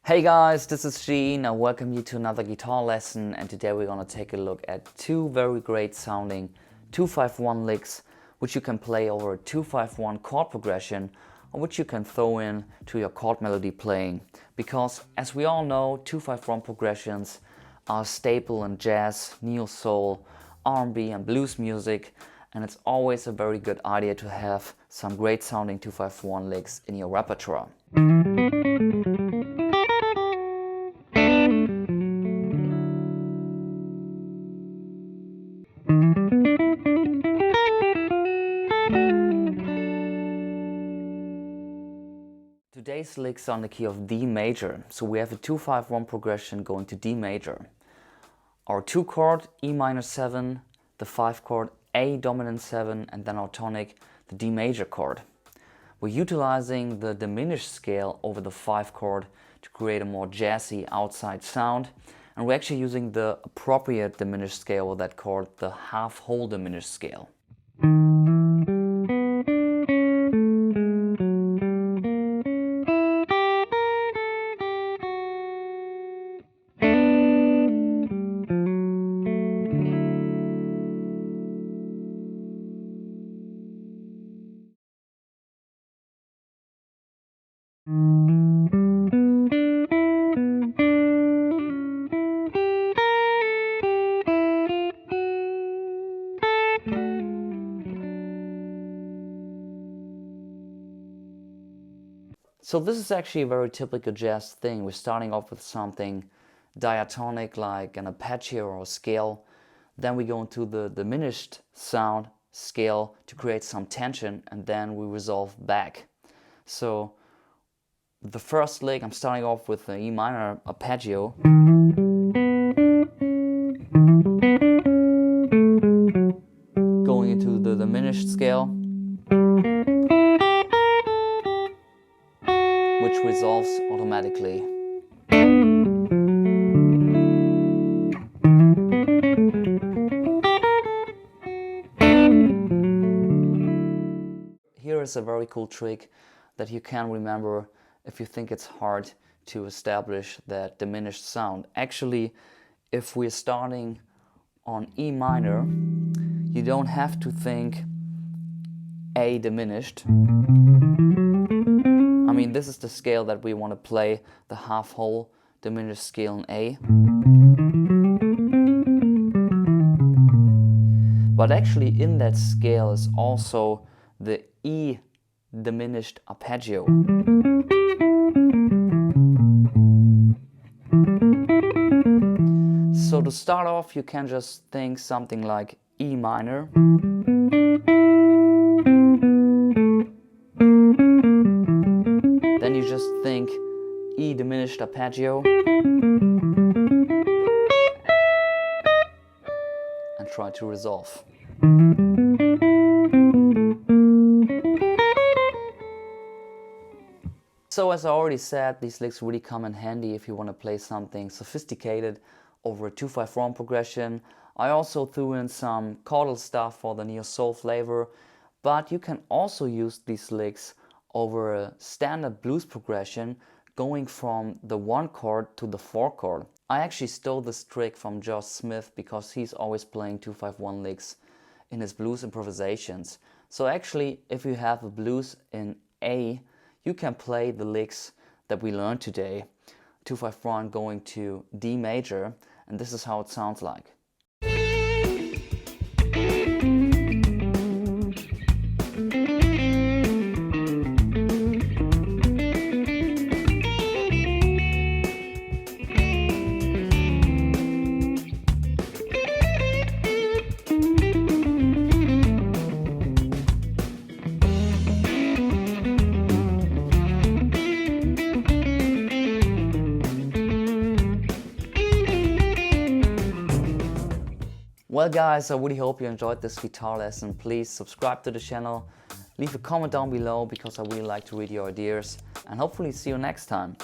Hey guys, this is Gene. I welcome you to another guitar lesson, and today we're going to take a look at two very great sounding 2-5-1 licks which you can play over a 2-5-1 chord progression, or which you can throw in to your chord melody playing. Because as we all know, 2-5-1 progressions are a staple in jazz, neo soul, R&B and blues music, and it's always a very good idea to have some great sounding 2-5-1 licks in your repertoire. Today's licks are on the key of D major, so we have a 2-5-1 progression going to D major. Our 2 chord E minor 7, the 5 chord A dominant 7, and then our tonic, the D major chord. We're utilizing the diminished scale over the 5 chord to create a more jazzy outside sound, and we're actually using the appropriate diminished scale of that chord, the half whole diminished scale. So this is actually a very typical jazz thing. We're starting off with something diatonic like an arpeggio or a scale. Then we go into the diminished sound scale to create some tension, and then we resolve back. So the first lick, I'm starting off with an E minor arpeggio. Going into the diminished scale, which resolves automatically. Here is a very cool trick that you can remember if you think it's hard to establish that diminished sound. Actually, if we're starting on E minor, you don't have to think A diminished. I mean, this is the scale that we want to play, the half whole diminished scale in A. But actually in that scale is also the E diminished arpeggio. So to start off, you can just think something like E minor. Then you just think E diminished arpeggio and try to resolve. So as I already said, these licks really come in handy if you want to play something sophisticated over a 2-5-1 progression. I also threw in some chordal stuff for the neo soul flavor, but you can also use these licks over a standard blues progression going from the 1 chord to the 4 chord. I actually stole this trick from Josh Smith because he's always playing 2-5-1 licks in his blues improvisations. So actually, if you have a blues in A, you can play the licks that we learned today, 2-5-1 going to D major, and this is how it sounds like. Well guys, I really hope you enjoyed this guitar lesson. Please subscribe to the channel, leave a comment down below because I really like to read your ideas, and hopefully see you next time.